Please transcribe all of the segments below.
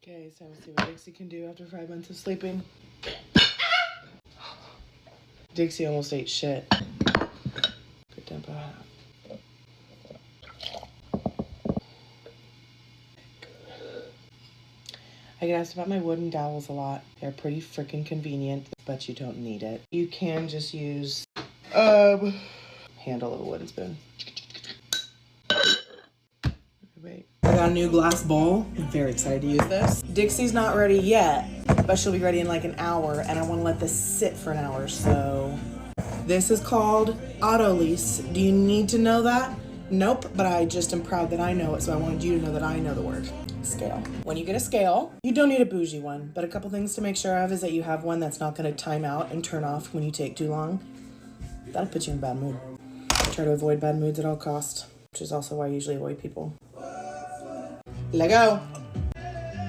Okay, it's time to see what Dixie can do after 5 months of sleeping. Dixie almost ate shit. Good tempo. I get asked about my wooden dowels a lot. They're pretty freaking convenient, but you don't need it. You can just use handle of a wooden spoon. Wait. I got a new glass bowl. I'm very excited to use this. Dixie's not ready yet, but she'll be ready in like an hour, and I want to let this sit for an hour, so. This is called auto lease. Do you need to know that? Nope, but I just am proud that I know it, so I wanted you to know that I know the word. Scale. When you get a scale, you don't need a bougie one, but a couple things to make sure of is that you have one that's not going to time out and turn off when you take too long. That'll put you in a bad mood. I try to avoid bad moods at all costs, which is also why I usually avoid people. Let go.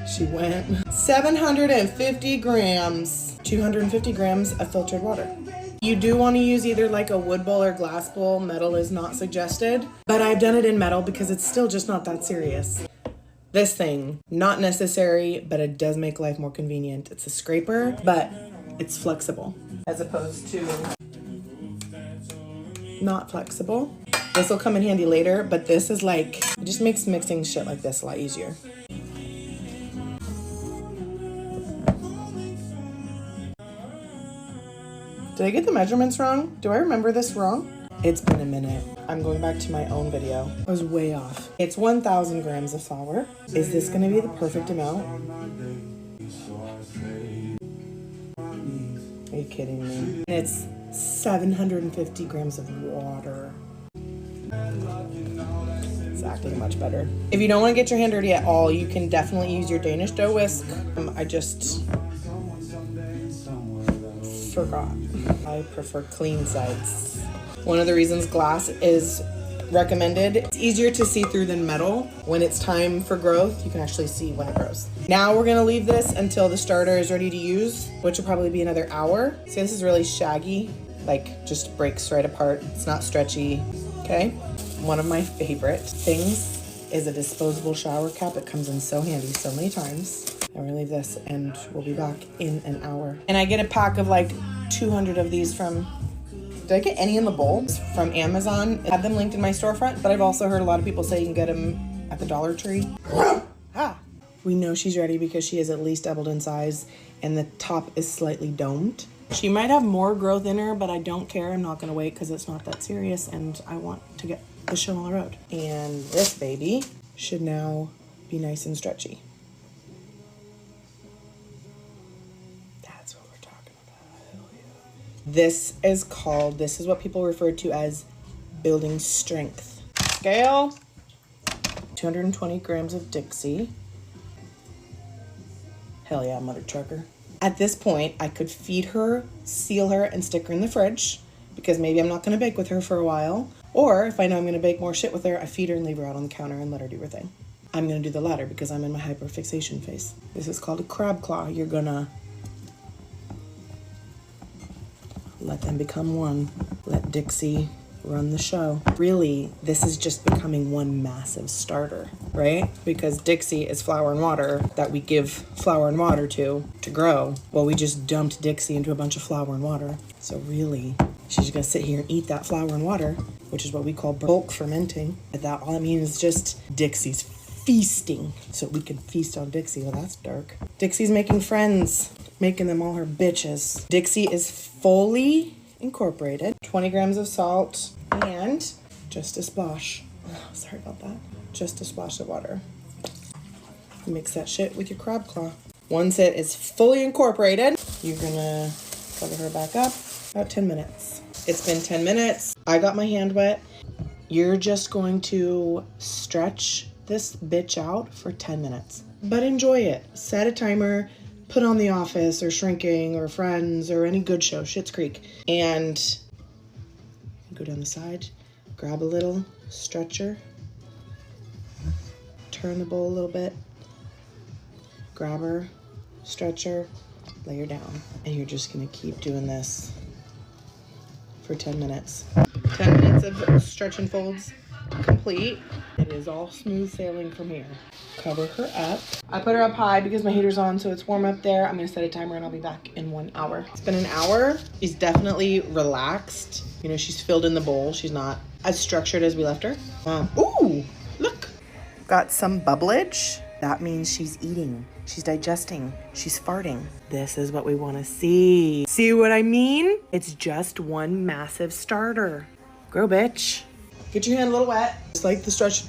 She went 750 grams, 250 grams of filtered water. You do want to use either like a wood bowl or glass bowl. Metal is not suggested, but I've done it in metal because it's still just not that serious. This thing, not necessary, but it does make life more convenient. It's a scraper, but it's flexible as opposed to not flexible. This will come in handy later, but this is like, it just makes mixing shit like this a lot easier. Did I get the measurements wrong? Do I remember this wrong? It's been a minute. I'm going back to my own video. I was way off. It's 1,000 grams of flour. Is this gonna be the perfect amount? Are you kidding me? And it's 750 grams of water. It's acting much better. If you don't want to get your hand dirty at all, you can definitely use your Danish dough whisk. I just forgot. I prefer clean sides. One of the reasons glass is recommended, it's easier to see through than metal. When it's time for growth, you can actually see when it grows. Now we're gonna leave this until the starter is ready to use, which will probably be another hour. See, this is really shaggy, like just breaks right apart. It's not stretchy, okay? One of my favorite things is a disposable shower cap. It comes in so handy so many times. I'm gonna leave this and we'll be back in an hour. And I get a pack of like 200 of these from, did I get any in the bowl? From Amazon. I have them linked in my storefront, but I've also heard a lot of people say you can get them at the Dollar Tree. We know she's ready because she has at least doubled in size and the top is slightly domed. She might have more growth in her, but I don't care. I'm not gonna wait because it's not that serious and I want to get the show on the road. And this baby should now be nice and stretchy. That's what we're talking about. Hell yeah. This is what people refer to as building strength. Scale. 220 grams of Dixie. Hell yeah, mother trucker. At this point, I could feed her, seal her, and stick her in the fridge because maybe I'm not gonna bake with her for a while. Or if I know I'm gonna bake more shit with her, I feed her and leave her out on the counter and let her do her thing. I'm gonna do the latter because I'm in my hyperfixation phase. This is called a crab claw. You're gonna let them become one. Let Dixie run the show. Really, this is just becoming one massive starter, right? Because Dixie is flour and water that we give flour and water to grow. Well, we just dumped Dixie into a bunch of flour and water. So really, she's just gonna sit here and eat that flour and water, which is what we call bulk fermenting. And that all I mean is just Dixie's feasting. So we can feast on Dixie. Well, that's dark. Dixie's making friends, making them all her bitches. Dixie is fully incorporated. 20 grams of salt and just a splash. Oh, sorry about that. Just a splash of water. Mix that shit with your crab claw. Once it is fully incorporated, you're gonna cover her back up. About 10 minutes. It's been 10 minutes. I got my hand wet. You're just going to stretch this bitch out for 10 minutes. But enjoy it. Set a timer. Put on The Office or Shrinking or Friends or any good show, Schitt's Creek. And go down the side, grab a little stretcher, turn the bowl a little bit, grab her, stretch her, lay her down. And you're just gonna keep doing this for 10 minutes. 10 minutes of stretch and folds complete. it is all smooth sailing from here. Cover her up. I put her up high because my heater's on, so it's warm up there. I'm gonna set a timer and I'll be back in 1 hour. It's been an hour. She's definitely relaxed. You know, she's filled in the bowl. She's not as structured as we left her. Ooh, look. Got some bubblage. That means she's eating. She's digesting. She's farting. This is what we want to see. See what I mean? It's just one massive starter. Grow, bitch. Get your hand a little wet. Just like the stretch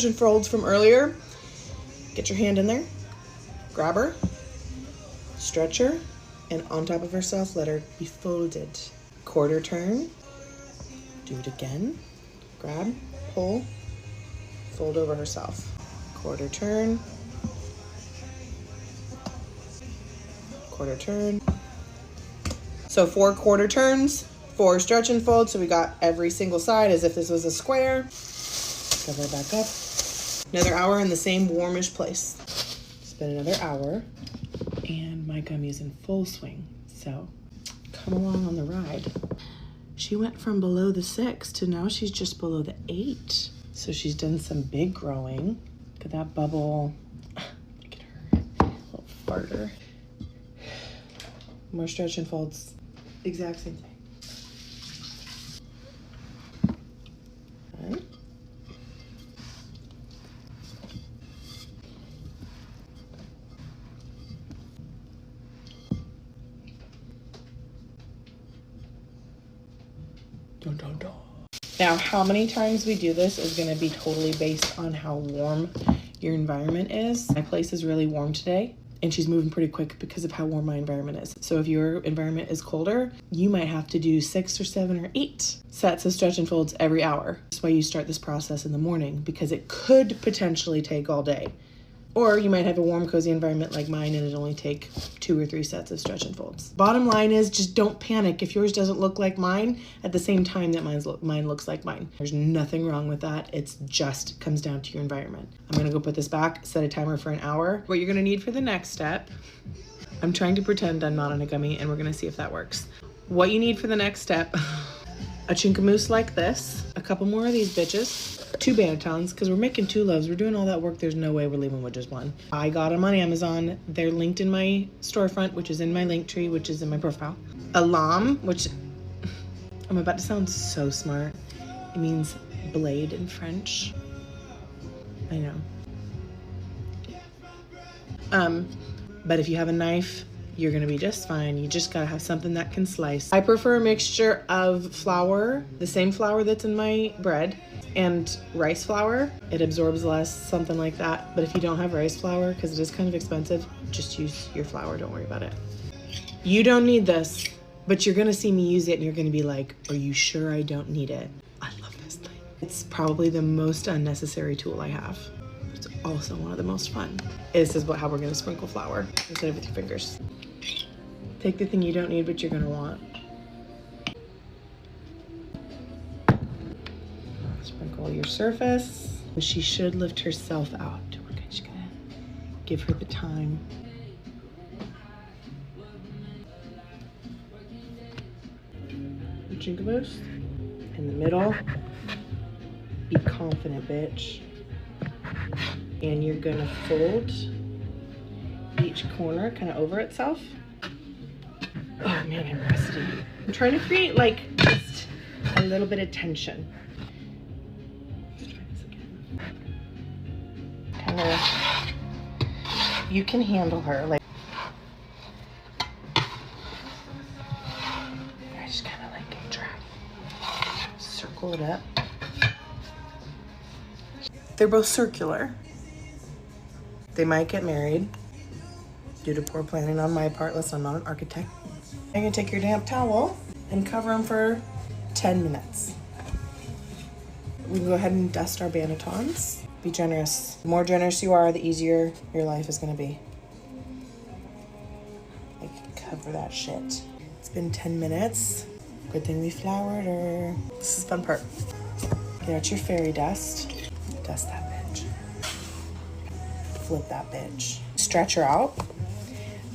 and folds from earlier. Get your hand in there. Grab her. Stretch her. And on top of herself, let her be folded. Quarter turn. Do it again. Grab, pull, fold over herself. Quarter turn. Quarter turn. So 4 quarter turns, 4 stretch and fold. So we got every single side as if this was a square. Cover it back up. Another hour in the same warmish place. It's been another hour and my gummy's in full swing. So come along on the ride. She went from below the 6 to now she's just below the 8. So she's done some big growing. Look at that bubble. Look at her, little farter. More stretch and folds. Exact same thing. Okay. Dun, dun, dun. Now, how many times we do this is going to be totally based on how warm your environment is. My place is really warm today, and she's moving pretty quick because of how warm my environment is. So if your environment is colder, you might have to do 6 or 7 or 8 sets of stretch and folds every hour. That's why you start this process in the morning, because it could potentially take all day. Or you might have a warm, cozy environment like mine and it'll only take 2 or 3 sets of stretch and folds. Bottom line is just don't panic if yours doesn't look like mine at the same time that mine looks like mine. There's nothing wrong with that. It's just comes down to your environment. I'm gonna go put this back, set a timer for an hour. What you're gonna need for the next step, I'm trying to pretend I'm not on a gummy and we're gonna see if that works. What you need for the next step, a chinkamousse like this, a couple more of these bitches, 2 bannetons, because we're making 2 loaves. We're doing all that work. There's no way we're leaving with just one. I got them on Amazon. They're linked in my storefront, which is in my link tree, which is in my profile. A lamb, which I'm about to sound so smart. It means blade in French. I know. But if you have a knife, you're gonna be just fine. You just gotta have something that can slice. I prefer a mixture of flour, the same flour that's in my bread, and rice flour. It absorbs less, something like that. But if you don't have rice flour, because it is kind of expensive, just use your flour, don't worry about it. You don't need this, but you're gonna see me use it and you're gonna be like, are you sure I don't need it? I love this thing. It's probably the most unnecessary tool I have. It's also one of the most fun. This is how we're gonna sprinkle flour instead of with your fingers. Take the thing you don't need, but you're gonna want. Sprinkle your surface. She should lift herself out. We're just gonna give her the time. Chinkamousse in the middle. Be confident, bitch. And you're gonna fold each corner kind of over itself. Oh man, I'm rusty. I'm trying to create like just a little bit of tension. Let's try this again. Kind of, you can handle her. Like, I just kind of like drag, circle it up. They're both circular. They might get married due to poor planning on my part. Listen, I'm not an architect. You're gonna take your damp towel and cover them for 10 minutes. We can go ahead and dust our bannetons. Be generous. The more generous you are, the easier your life is gonna be. Like, cover that shit. It's been 10 minutes. Good thing we floured her. This is the fun part. Get out your fairy dust. Dust that bitch. Flip that bitch. Stretch her out.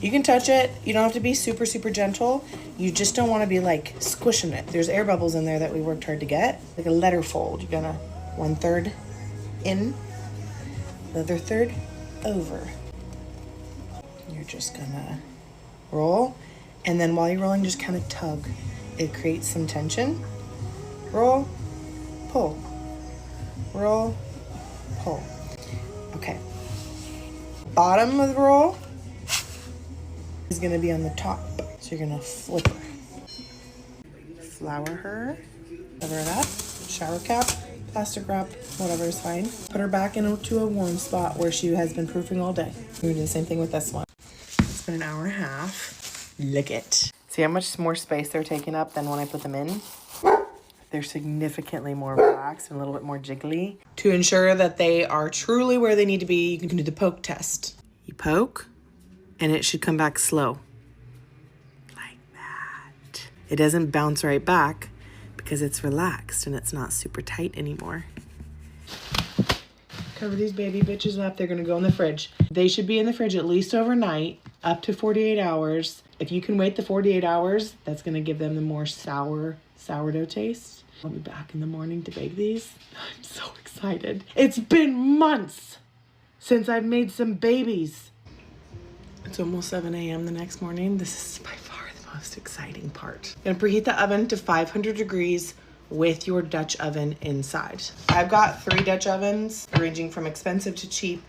You can touch it. You don't have to be super, super gentle. You just don't want to be like squishing it. There's air bubbles in there that we worked hard to get. Like a letter fold. You're gonna 1/3 in, the other third over. You're just gonna roll, and then while you're rolling, just kind of tug. It creates some tension. Roll, pull, roll, pull. Okay. Bottom of the roll is gonna be on the top. So you're gonna flip her. Flour her, cover it up, shower cap, plastic wrap, whatever is fine. Put her back into a warm spot where she has been proofing all day. We're gonna do the same thing with this one. It's been an hour and a half. Look it. See how much more space they're taking up than when I put them in? They're significantly more relaxed and a little bit more jiggly. To ensure that they are truly where they need to be, you can do the poke test. You poke, and it should come back slow. Like that. It doesn't bounce right back because it's relaxed and it's not super tight anymore. Cover these baby bitches up. They're gonna go in the fridge. They should be in the fridge at least overnight, up to 48 hours. If you can wait the 48 hours, that's gonna give them the more sourdough taste. I'll be back in the morning to bake these. I'm so excited. It's been months since I've made some babies. It's almost 7 a.m. the next morning. This is by far the most exciting part. You're gonna preheat the oven to 500 degrees with your Dutch oven inside. I've got 3 Dutch ovens, ranging from expensive to cheap,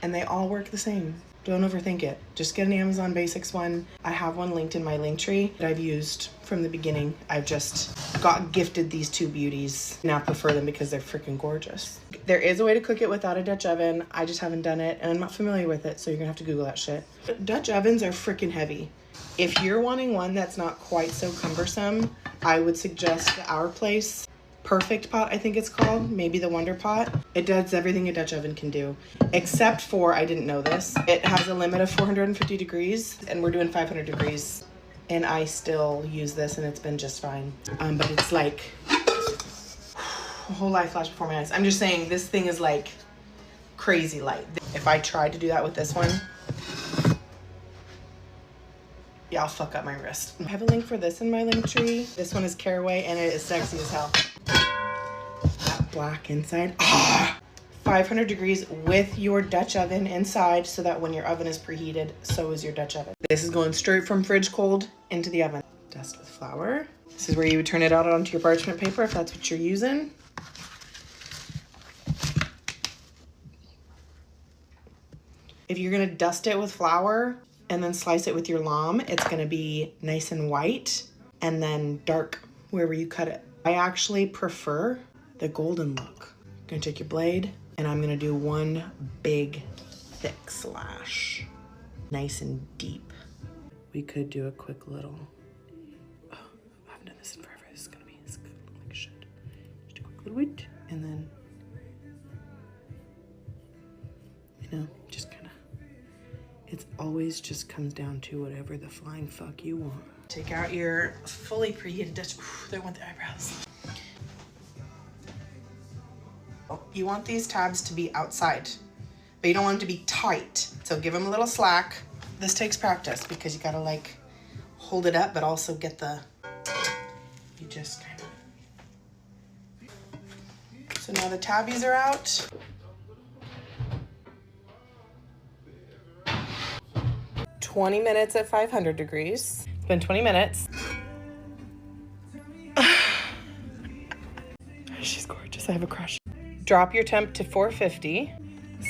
and they all work the same. Don't overthink it. Just get an Amazon Basics one. I have one linked in my link tree that I've used from the beginning. I've just got gifted these 2 beauties. Now prefer them because they're freaking gorgeous. There is a way to cook it without a Dutch oven. I just haven't done it and I'm not familiar with it, so you're gonna have to Google that shit. Dutch ovens are freaking heavy. If you're wanting one that's not quite so cumbersome, I would suggest the Our Place Perfect Pot, I think it's called, maybe the Wonder Pot. It does everything a Dutch oven can do, except for, I didn't know this, it has a limit of 450 degrees, and we're doing 500 degrees, and I still use this, and it's been just fine. But it's like, a whole life flashed before my eyes. I'm just saying, this thing is like crazy light. If I tried to do that with this one, yeah, I'll fuck up my wrist. I have a link for this in my link tree. This one is Caraway, and it is sexy as hell. That black inside. 500 degrees with your Dutch oven inside, so that when your oven is preheated, so is your Dutch oven. This is going straight from fridge cold into the oven. Dust with flour. This is where you would turn it out onto your parchment paper if that's what you're using. If you're gonna dust it with flour and then slice it with your lame, it's gonna be nice and white and then dark wherever you cut it. I actually prefer the golden look. I'm gonna take your blade and I'm gonna do one big thick slash. Nice and deep. We could do a quick little, I haven't done this in forever. This is gonna be like shit. Just a quick little wait, and then, you know, just kind of, it's always just comes down to whatever the flying fuck you want. Take out your fully preheated Dutch. Ooh, there went the eyebrows. You want these tabs to be outside, but you don't want them to be tight. So give them a little slack. This takes practice because you gotta like hold it up, but also get the, you just kind of. So now the tabbies are out. "20 minutes at 500 degrees. It's been 20 minutes. She's gorgeous. I have a crush. Drop your temp to 450.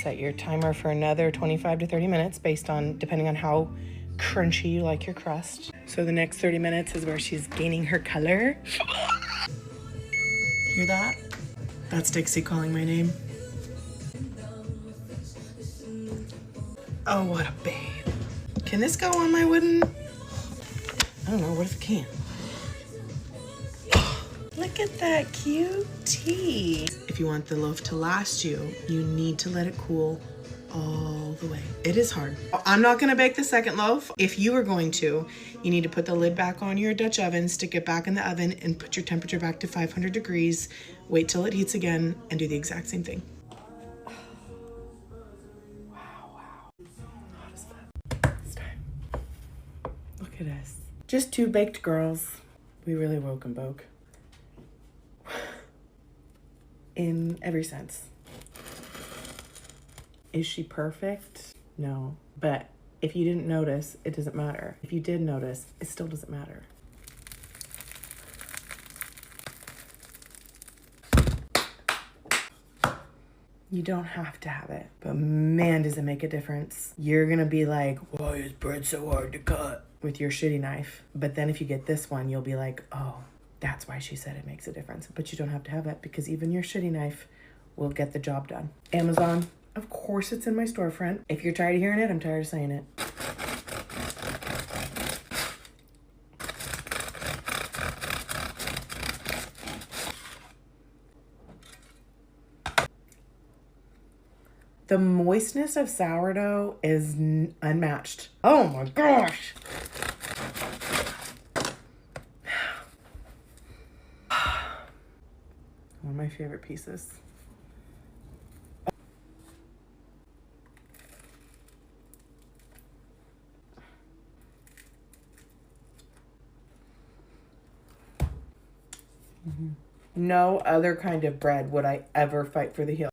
Set your timer for another 25 to 30 minutes based on, depending on how crunchy you like your crust. So the next 30 minutes is where she's gaining her color. Hear that? That's Dixie calling my name. Oh, what a babe. Can this go on my wooden? I don't know, what if it can? Look at that cutie. If you want the loaf to last you, you need to let it cool all the way. It is hard. I'm not gonna bake the second loaf. If you are going to, you need to put the lid back on your Dutch oven, stick it back in the oven, and put your temperature back to 500 degrees. Wait till it heats again, and do the exact same thing. Wow. Hot as fuck. It's time. Look at us. Just 2 baked girls. We really woke and boke. In every sense. Is she perfect? No. But if you didn't notice, it doesn't matter. If you did notice, it still doesn't matter. You don't have to have it, but man, does it make a difference. You're gonna be like, why is bread so hard to cut? With your shitty knife. But then if you get this one, you'll be like, oh, that's why she said it makes a difference. But you don't have to have it because even your shitty knife will get the job done. Amazon, of course it's in my storefront. If you're tired of hearing it, I'm tired of saying it. The moistness of sourdough is unmatched. Oh my gosh. One of my favorite pieces. No other kind of bread would I ever fight for the heel.